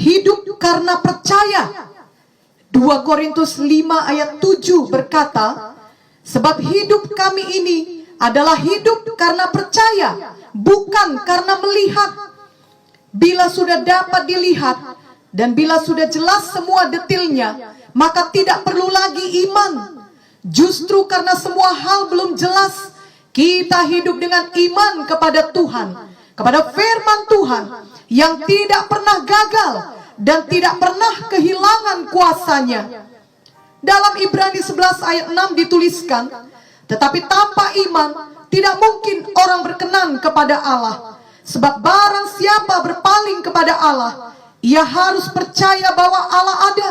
hidup karena percaya. 2 Korintus 5 ayat 7 berkata, sebab hidup kami ini adalah hidup karena percaya, bukan karena melihat. Bila sudah dapat dilihat dan bila sudah jelas semua detailnya, maka tidak perlu lagi iman. Justru karena semua hal belum jelas, kita hidup dengan iman kepada Tuhan, kepada firman Tuhan yang tidak pernah gagal dan tidak pernah kehilangan kuasanya. Dalam Ibrani 11 ayat 6 dituliskan, tetapi tanpa iman tidak mungkin orang berkenan kepada Allah. Sebab barang siapa berpaling kepada Allah, ia harus percaya bahwa Allah ada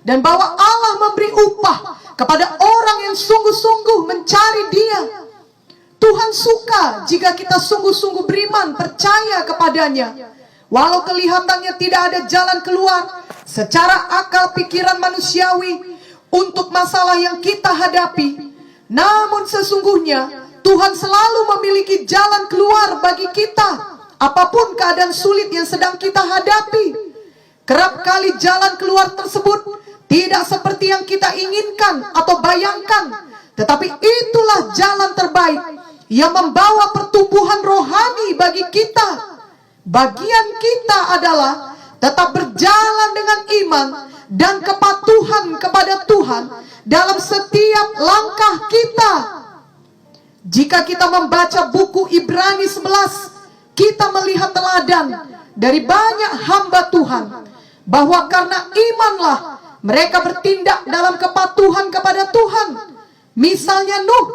dan bahwa Allah memberi upah kepada orang yang sungguh-sungguh mencari Dia. Tuhan suka jika kita sungguh-sungguh beriman, percaya kepadanya. Walau kelihatannya tidak ada jalan keluar secara akal pikiran manusiawi untuk masalah yang kita hadapi, namun sesungguhnya Tuhan selalu memiliki jalan keluar bagi kita, apapun keadaan sulit yang sedang kita hadapi. Kerap kali jalan keluar tersebut tidak seperti yang kita inginkan atau bayangkan, tetapi itulah jalan terbaik yang membawa pertumbuhan rohani bagi kita. Bagian kita adalah tetap berjalan dengan iman dan kepatuhan kepada Tuhan dalam setiap langkah kita. Jika kita membaca buku Ibrani 11, kita melihat teladan dari banyak hamba Tuhan, bahwa karena imanlah mereka bertindak dalam kepatuhan kepada Tuhan. Misalnya Nuh,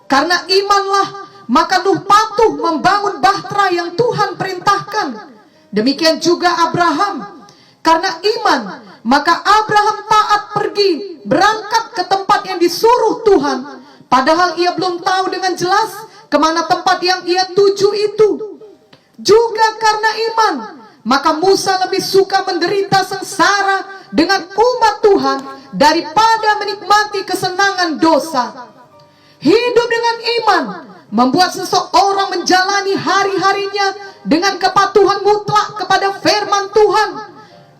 karena imanlah maka Nuh patuh membangun bahtera yang Tuhan perintahkan. Demikian juga Abraham, karena iman maka Abraham taat pergi berangkat ke tempat yang disuruh Tuhan, padahal ia belum tahu dengan jelas kemana tempat yang ia tuju itu. Juga karena iman maka Musa lebih suka menderita sengsara dengan umat Tuhan daripada menikmati kesenangan dosa. Hidup dengan iman membuat seseorang menjalani hari-harinya dengan kepatuhan mutlak kepada firman Tuhan,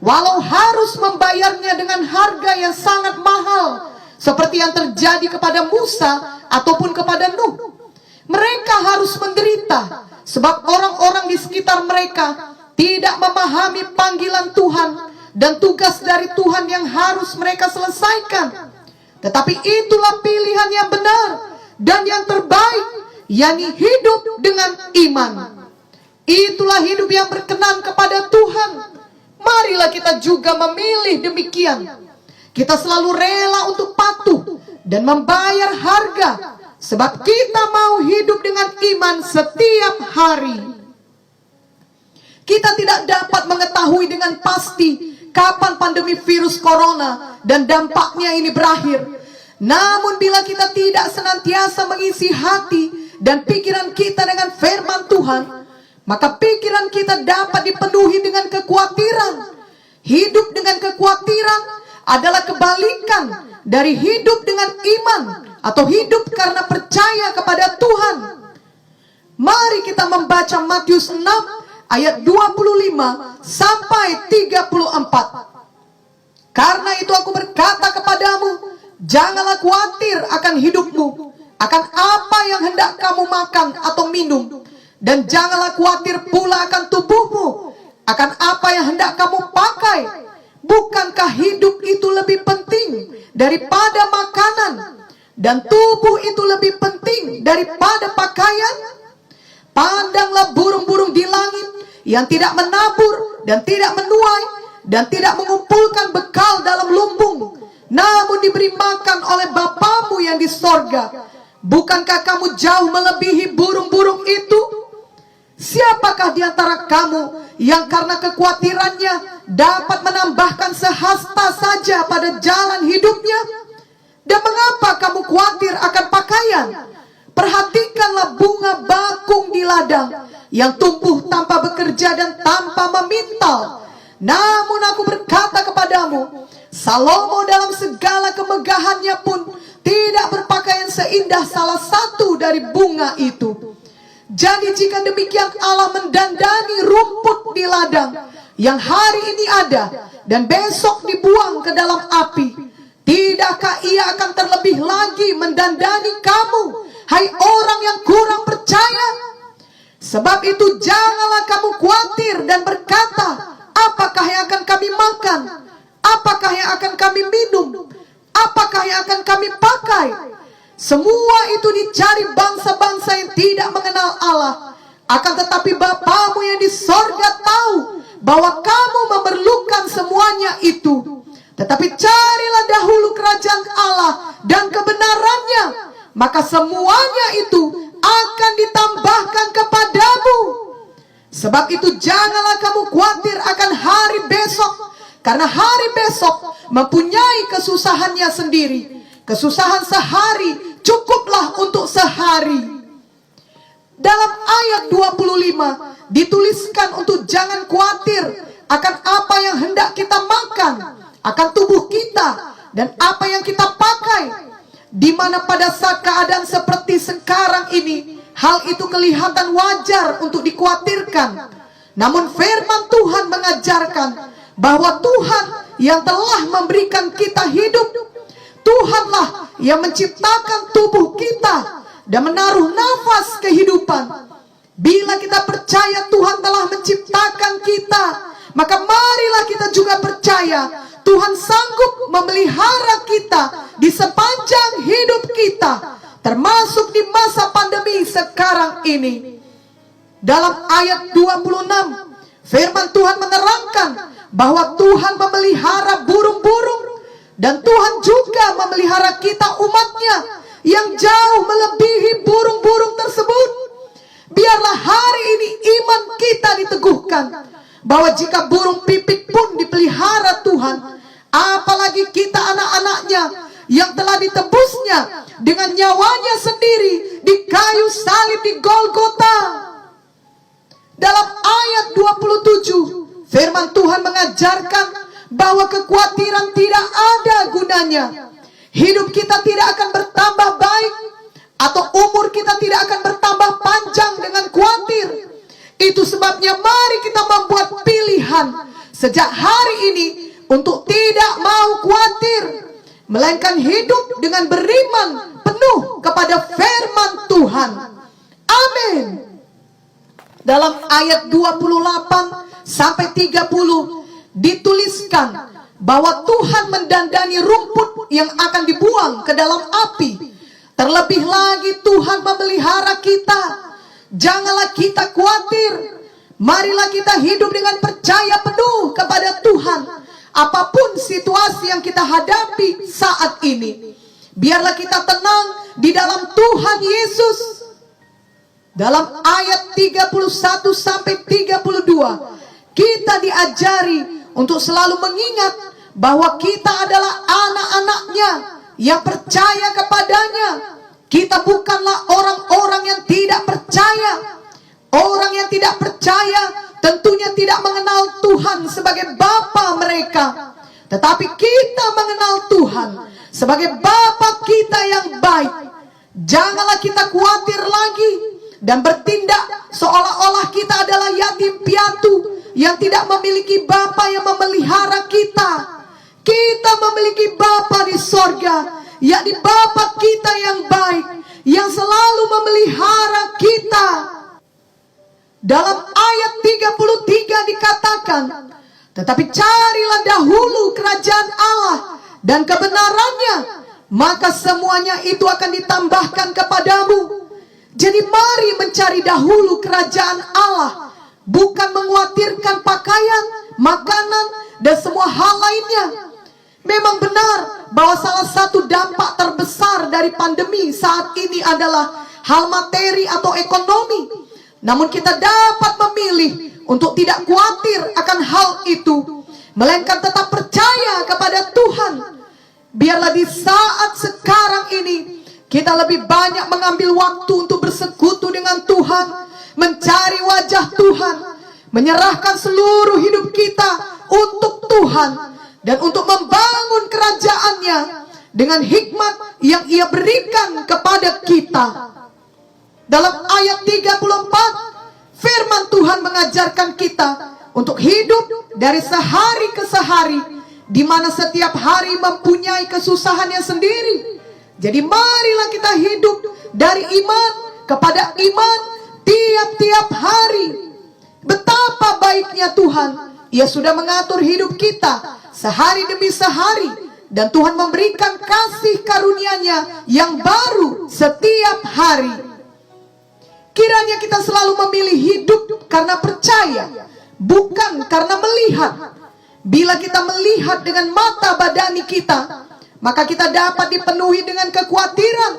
walau harus membayarnya dengan harga yang sangat mahal, seperti yang terjadi kepada Musa ataupun kepada Nuh. Mereka harus menderita sebab orang-orang di sekitar mereka tidak memahami panggilan Tuhan dan tugas dari Tuhan yang harus mereka selesaikan. Tetapi itulah pilihan yang benar dan yang terbaik, yakni hidup dengan iman. Itulah hidup yang berkenan kepada Tuhan. Marilah kita juga memilih demikian. Kita selalu rela untuk patuh dan membayar harga, sebab kita mau hidup dengan iman setiap hari. Kita tidak dapat mengetahui dengan pasti kapan pandemi virus corona dan dampaknya ini berakhir. Namun bila kita tidak senantiasa mengisi hati dan pikiran kita dengan firman Tuhan, maka pikiran kita dapat dipenuhi dengan kekhawatiran. Hidup dengan kekhawatiran adalah kebalikan dari hidup dengan iman atau hidup karena percaya kepada Tuhan. Mari kita membaca Matius 6 ayat 25 sampai 34. Karena itu aku berkata kepadamu, janganlah khawatir akan hidupmu, akan apa yang hendak kamu makan atau minum, dan janganlah khawatir pula akan tubuhmu, akan apa yang hendak kamu pakai. Bukankah hidup itu lebih penting daripada makanan, dan tubuh itu lebih penting daripada pakaian? Pandanglah burung-burung di langit yang tidak menabur dan tidak menuai dan tidak mengumpulkan bekal dalam lumbung, namun diberi makan oleh Bapamu yang di sorga. Bukankah kamu jauh melebihi burung-burung itu? Siapakah di antara kamu yang karena kekhawatirannya dapat menambahkan sehasta saja pada jalan hidupnya? Dan mengapa kamu khawatir akan pakaian? Perhatikanlah bunga bakung di ladang yang tumbuh tanpa bekerja dan tanpa memintal. Namun aku berkata kepadamu, Salomo dalam segala kemegahannya pun tidak berpakaian seindah salah satu dari bunga itu. Jadi jika demikian Allah mendandani rumput di ladang, yang hari ini ada dan besok dibuang ke dalam api, tidakkah ia akan terlebih lagi mendandani kamu, hai orang yang kurang percaya? Sebab itu janganlah kamu khawatir dan berkata, apakah yang akan kami makan? Apakah yang akan kami minum? Apakah yang akan kami pakai? Semua itu dicari bangsa-bangsa yang tidak mengenal Allah. Akan tetapi Bapamu yang di sorga tahu bahwa kamu memerlukan semuanya itu. Tetapi carilah dahulu kerajaan Allah dan kebenarannya, maka semuanya itu akan ditambahkan kepadamu. Sebab itu janganlah kamu khawatir akan hari besok, karena hari besok mempunyai kesusahannya sendiri. Kesusahan sehari cukuplah untuk sehari. Dalam ayat 25 dituliskan untuk jangan khawatir akan apa yang hendak kita makan, akan tubuh kita, dan apa yang kita pakai. Di mana pada saat keadaan seperti sekarang ini, hal itu kelihatan wajar untuk dikhawatirkan. Namun firman Tuhan mengajarkan bahwa Tuhan yang telah memberikan kita hidup, Tuhanlah yang menciptakan tubuh kita dan menaruh nafas kehidupan. Bila kita percaya Tuhan telah menciptakan kita, maka marilah kita juga percaya Tuhan sanggup memelihara kita di sepanjang hidup kita, termasuk di masa pandemi sekarang ini. Dalam ayat 26, firman Tuhan menerangkan bahwa Tuhan memelihara burung-burung, dan Tuhan juga memelihara kita umatnya yang jauh melebihi burung-burung tersebut. Biarlah hari ini iman kita diteguhkan bahwa jika burung pipit pun dipelihara Tuhan, apalagi kita anak-anaknya yang telah ditebusnya dengan nyawanya sendiri di kayu salib di Golgota. Dalam ayat 27, firman Tuhan mengajarkan bahwa kekhawatiran tidak ada gunanya. Hidup kita tidak akan bertambah baik, atau umur kita tidak akan bertambah panjang dengan khawatir. Itu sebabnya mari kita membuat pilihan sejak hari ini untuk tidak mau khawatir, melainkan hidup dengan beriman penuh kepada firman Tuhan. Amin. Dalam ayat 28 sampai 30 dituliskan bahwa Tuhan mendandani rumput yang akan dibuang ke dalam api. Terlebih lagi Tuhan memelihara kita. Janganlah kita khawatir. Marilah kita hidup dengan percaya penuh kepada Tuhan. Apapun situasi yang kita hadapi saat ini, biarlah kita tenang di dalam Tuhan Yesus. Dalam ayat 31 sampai 32, kita diajari untuk selalu mengingat bahwa kita adalah anak-anaknya yang percaya kepadanya. Kita bukanlah orang-orang yang tidak percaya. Orang yang tidak percaya tentunya tidak mengenal Tuhan sebagai Bapa mereka. Tetapi kita mengenal Tuhan sebagai Bapa kita yang baik. Janganlah kita khawatir lagi dan bertindak seolah-olah kita adalah yatim piatu yang tidak memiliki Bapa yang memelihara kita. Kita memiliki Bapa di sorga, yakni Bapa kita yang baik, yang selalu memelihara kita. Dalam ayat 33 dikatakan, tetapi carilah dahulu kerajaan Allah dan kebenarannya, maka semuanya itu akan ditambahkan kepadamu. Jadi mari mencari dahulu kerajaan Allah, bukan mengkhawatirkan pakaian, makanan, dan semua hal lainnya. Memang benar bahwa salah satu dampak terbesar dari pandemi saat ini adalah hal materi atau ekonomi. Namun kita dapat memilih untuk tidak khawatir akan hal itu, melainkan tetap percaya kepada Tuhan. Biarlah di saat sekarang ini kita lebih banyak mengambil waktu untuk bersekutu dengan Tuhan, mencari wajah Tuhan, menyerahkan seluruh hidup kita untuk Tuhan, dan untuk membangun kerajaannya dengan hikmat yang Ia berikan kepada kita. Dalam ayat 34, firman Tuhan mengajarkan kita untuk hidup dari sehari ke sehari, di mana setiap hari mempunyai kesusahannya sendiri. Jadi marilah kita hidup dari iman kepada iman tiap-tiap hari. Betapa baiknya Tuhan, Ia sudah mengatur hidup kita sehari demi sehari, dan Tuhan memberikan kasih karunia-Nya yang baru setiap hari. Kiranya kita selalu memilih hidup karena percaya, bukan karena melihat. Bila kita melihat dengan mata badani kita, maka kita dapat dipenuhi dengan kekhawatiran.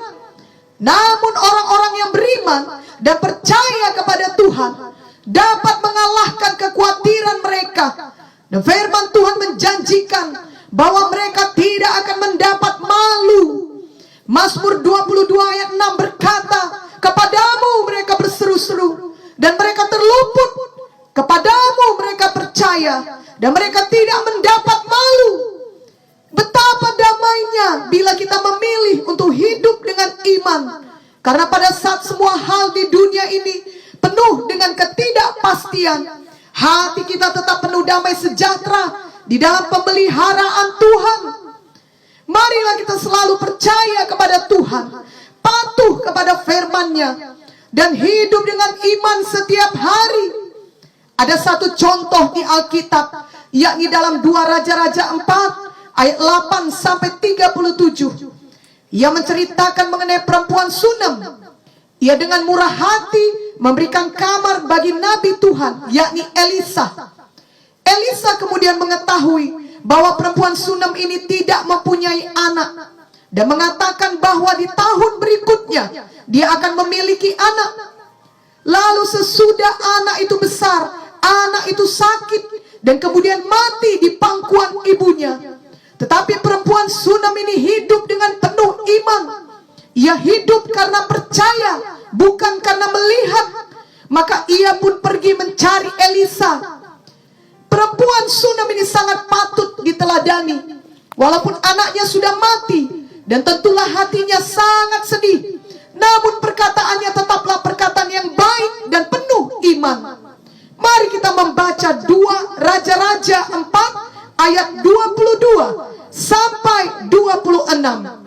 Namun orang-orang yang beriman dan percaya kepada Tuhan dapat mengalahkan kekhawatiran mereka. Dan firman Tuhan menjanjikan bahwa mereka tidak akan mendapat malu. Mazmur 22 ayat 6 berkata, kepadamu mereka berseru-seru dan mereka terluput. Kepadamu mereka percaya dan mereka tidak mendapat malu. Betapa damainya bila kita memilih untuk hidup dengan iman. Karena pada saat semua hal di dunia ini penuh dengan ketidakpastian, hati kita tetap penuh damai sejahtera di dalam pemeliharaan Tuhan. Marilah kita selalu percaya kepada Tuhan, patuh kepada firman-Nya, dan hidup dengan iman setiap hari. Ada satu contoh di Alkitab, yakni dalam 2 Raja-Raja 4 ayat 8 sampai 37. Ia menceritakan mengenai perempuan Sunem. Ia dengan murah hati memberikan kamar bagi Nabi Tuhan, yakni Elisa. Elisa kemudian mengetahui bahwa perempuan Sunem ini tidak mempunyai anak, dan mengatakan bahwa di tahun berikutnya dia akan memiliki anak. Lalu sesudah anak itu besar, anak itu sakit dan kemudian mati di pangkuan ibunya. Tetapi perempuan Sunem ini hidup dengan penuh iman. Ia hidup karena percaya, bukan karena melihat. Maka ia pun pergi mencari Elisa. Perempuan Sunem ini sangat patut diteladani. Walaupun anaknya sudah mati, dan tentulah hatinya sangat sedih, namun perkataannya tetaplah perkataan yang baik dan penuh iman. Mari kita membaca 2 Raja-Raja 4 ayat 22 sampai 26.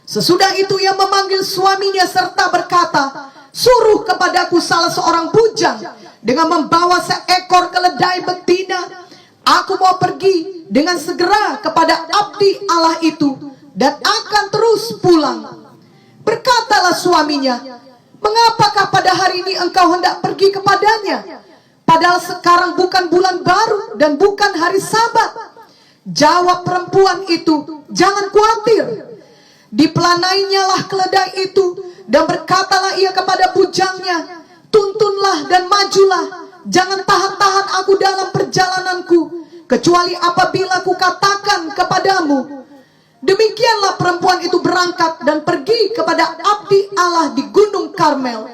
Sesudah itu ia memanggil suaminya serta berkata, suruh kepadaku salah seorang bujang dengan membawa seekor keledai betina. Aku mau pergi dengan segera kepada abdi Allah itu dan akan terus pulang. Berkatalah suaminya, mengapakah pada hari ini engkau hendak pergi kepadanya? Padahal sekarang bukan bulan baru dan bukan hari Sabat. Jawab perempuan itu, jangan khawatir. Dipelanainya lah keledai itu, dan berkatalah ia kepada bujangnya, tuntunlah dan majulah, jangan tahan-tahan aku dalam perjalananku, kecuali apabila ku katakan kepadamu. Demikianlah perempuan itu berangkat dan pergi kepada abdi Allah di Gunung Karmel.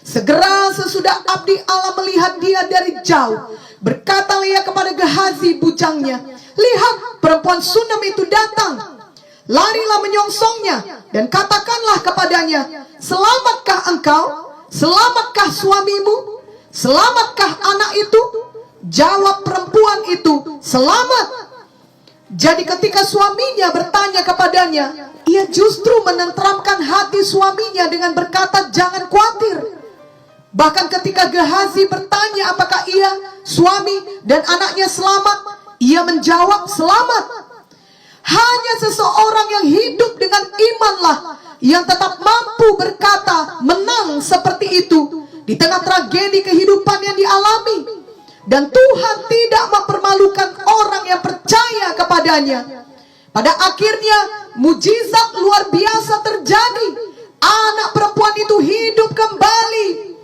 Segera sesudah abdi Allah melihat dia dari jauh, berkatalah ia kepada Gehazi bujangnya, lihat, perempuan Sunem itu datang. Larilah menyongsongnya dan katakanlah kepadanya, selamatkah engkau? Selamatkah suamimu? Selamatkah anak itu? Jawab perempuan itu, selamat. Jadi ketika suaminya bertanya kepadanya, ia justru menenteramkan hati suaminya dengan berkata, jangan khawatir. Bahkan ketika Gehazi bertanya apakah ia, suami dan anaknya selamat, ia menjawab selamat. Hanya seseorang yang hidup dengan imanlah yang tetap mampu berkata menang seperti itu di tengah tragedi kehidupan yang dialami. Dan Tuhan tidak mempermalukan orang yang percaya kepadanya. Pada akhirnya mujizat luar biasa terjadi. Anak perempuan itu hidup kembali.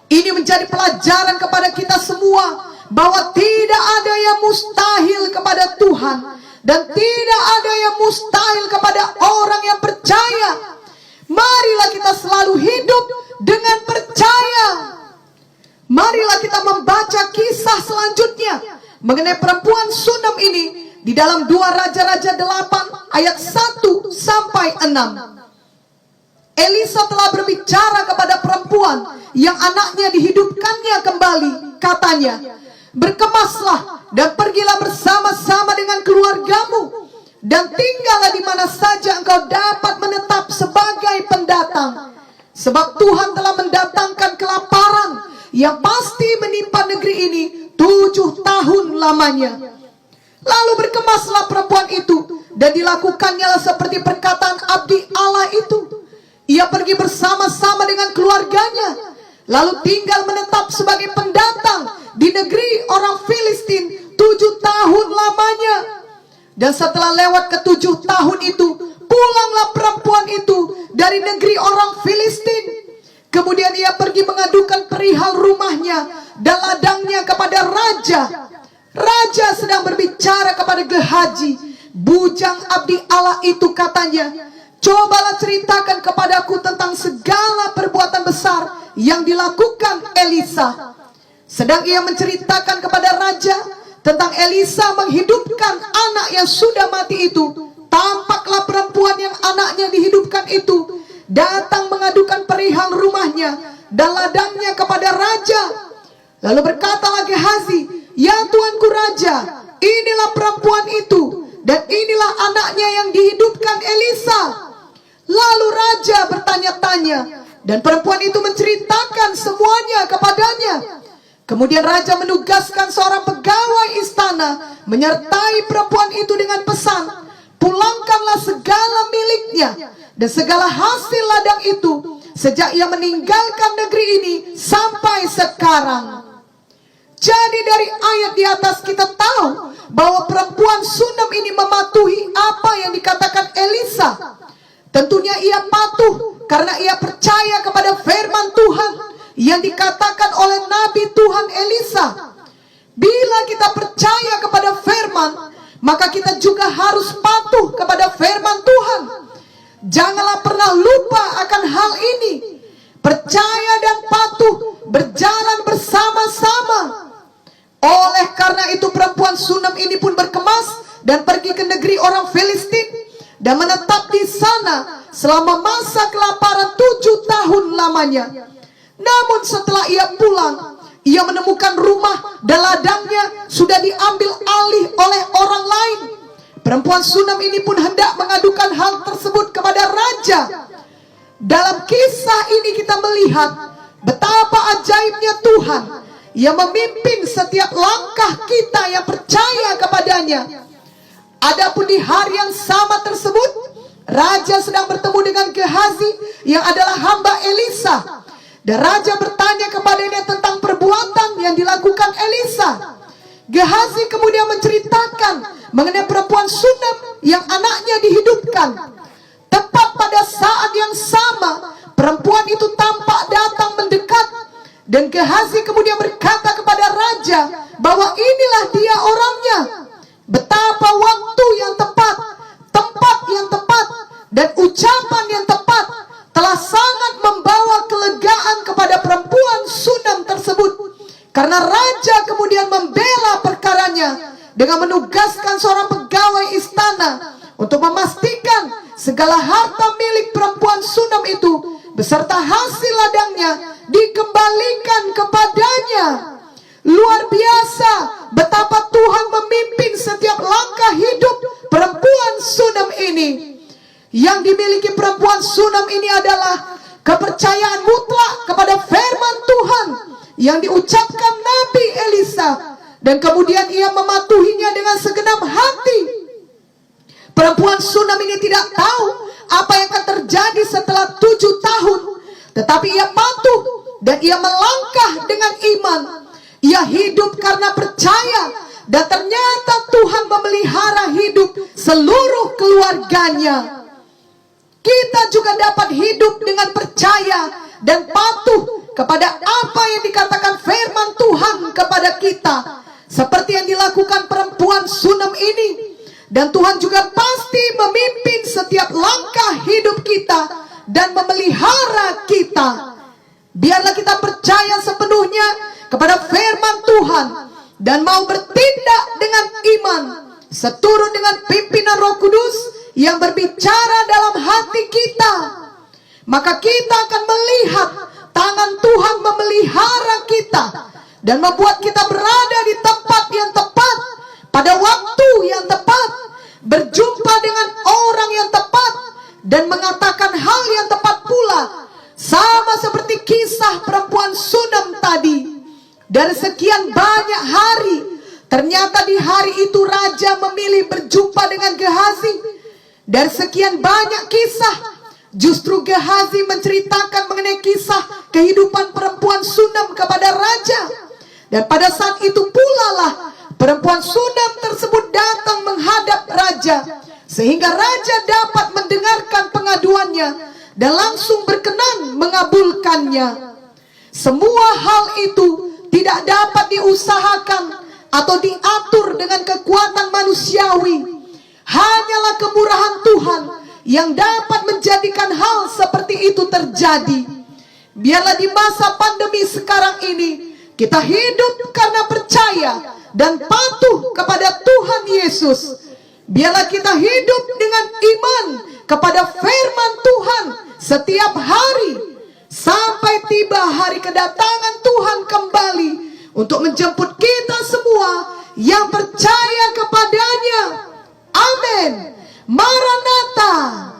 Ini menjadi pelajaran kepada kita semua bahwa tidak ada yang mustahil kepada Tuhan, dan tidak ada yang mustahil kepada orang yang percaya. Marilah kita selalu hidup dengan percaya. Marilah kita membaca kisah selanjutnya mengenai perempuan Sunem ini di dalam 2 Raja-Raja 8 ayat 1 sampai 6. Elisa telah berbicara kepada perempuan yang anaknya dihidupkannya kembali. Katanya, Berkemaslah dan pergilah bersama-sama dengan keluargamu, dan tinggallah di mana saja engkau dapat menetap sebagai pendatang. Sebab Tuhan telah mendatangkan kelaparan yang pasti menimpa negeri ini 7 tahun lamanya. Lalu berkemaslah perempuan itu, dan dilakukannya seperti perkataan abdi Allah itu. Ia pergi bersama-sama dengan keluarganya, lalu tinggal menetap sebagai pendatang di negeri orang Filistin 7 tahun lamanya. Dan setelah lewat ke-7 tahun itu, pulanglah perempuan itu dari negeri orang Filistin. Kemudian ia pergi mengadukan perihal rumahnya dan ladangnya kepada raja. Raja sedang berbicara kepada Gehazi, bujang abdi Allah itu, katanya, cobalah ceritakan kepadaku tentang segala perbuatan besar yang dilakukan Elisa. Sedang ia menceritakan kepada raja tentang Elisa menghidupkan anak yang sudah mati itu, tampaklah perempuan yang anaknya dihidupkan itu datang mengadukan perihal rumahnya dan ladangnya kepada raja. Lalu berkatalah Gehazi, ya tuanku raja, inilah perempuan itu, dan inilah anaknya yang dihidupkan Elisa. Lalu raja bertanya-tanya, dan perempuan itu menceritakan semuanya kepadanya. Kemudian raja menugaskan seorang pegawai istana menyertai perempuan itu dengan pesan, pulangkanlah segala miliknya dan segala hasil ladang itu sejak ia meninggalkan negeri ini sampai sekarang. Jadi dari ayat di atas kita tahu bahwa perempuan Sunam ini mematuhi apa yang dikatakan Elisa. Tentunya ia patuh karena ia percaya kepada firman Tuhan yang dikatakan oleh Nabi Tuhan Elisa. Bila kita percaya kepada firman, maka kita juga harus patuh kepada firman Tuhan. Janganlah pernah lupa akan hal ini. Percaya dan patuh berjalan bersama-sama. Oleh karena itu perempuan Sunam ini pun berkemas dan pergi ke negeri orang Filistin dan menetap di sana selama masa kelaparan 7 tahun lamanya. Namun setelah ia pulang, ia menemukan rumah dan ladangnya sudah diambil alih oleh orang lain. Perempuan Sunam ini pun hendak mengadukan hal tersebut kepada raja. Dalam kisah ini kita melihat betapa ajaibnya Tuhan yang memimpin setiap langkah kita yang percaya kepadanya. Adapun di hari yang sama tersebut, raja sedang bertemu dengan Gehazi yang adalah hamba Elisa. Dan raja bertanya kepadanya tentang perbuatan yang dilakukan Elisa. Gehazi kemudian menceritakan mengenai perempuan Sunam yang anaknya dihidupkan. Tepat pada saat yang sama, perempuan itu tampak datang mendekat. Dan Gehazi kemudian berkata kepada raja bahwa inilah dia orangnya. Betapa waktu yang tepat, tempat yang tepat, dan ucapan yang tepat telah sangat membawa kelegaan kepada perempuan Sunam tersebut. Karena raja kemudian membela perkaranya dengan menugaskan seorang pegawai istana untuk memastikan segala harta milik perempuan Sunam itu beserta hasil ladangnya dikembalikan kepadanya. Luar biasa betapa Tuhan memimpin setiap langkah hidup perempuan Sunam ini. Yang dimiliki perempuan Sunam ini adalah kepercayaan mutlak kepada firman Tuhan yang diucapkan Nabi Elisa, dan kemudian ia mematuhinya dengan segenap hati. Perempuan Sunam ini tidak tahu apa yang akan terjadi setelah 7 tahun, tetapi ia patuh dan ia melangkah dengan iman. Ia hidup karena percaya, dan ternyata Tuhan memelihara hidup seluruh keluarganya. Kita juga dapat hidup dengan percaya dan patuh kepada apa yang dikatakan firman Tuhan kepada kita, seperti yang dilakukan perempuan Sunam ini. Dan Tuhan juga pasti memimpin setiap langkah hidup kita dan memelihara kita. Biarlah kita percaya sepenuhnya kepada firman Tuhan dan mau bertindak dengan iman seturut dengan pimpinan Roh Kudus yang berbicara dalam hati kita. Maka kita akan melihat tangan Tuhan memelihara kita, dan membuat kita berada di tempat yang tepat, pada waktu yang tepat, berjumpa dengan orang yang tepat, dan mengatakan hal yang tepat pula. Sama seperti kisah perempuan Sunem tadi. Dari sekian banyak hari, ternyata di hari itu raja memilih berjumpa dengan Gehazi. Dari sekian banyak kisah, justru Gehazi menceritakan mengenai kisah kehidupan perempuan Sunem kepada raja. Dan pada saat itu pula lah perempuan Sunem tersebut datang menghadap raja, sehingga raja dapat mendengarkan pengaduannya dan langsung berkenan mengabulkannya. Semua hal itu tidak dapat diusahakan atau diatur dengan kekuatan manusiawi. Hanyalah kemurahan Tuhan yang dapat menjadikan hal seperti itu terjadi. Biarlah di masa pandemi sekarang ini kita hidup karena percaya dan patuh kepada Tuhan Yesus. Biarlah kita hidup dengan iman kepada firman Tuhan setiap hari, sampai tiba hari kedatangan Tuhan kembali untuk menjemput kita semua yang percaya kepadanya. Amin. Maranatha.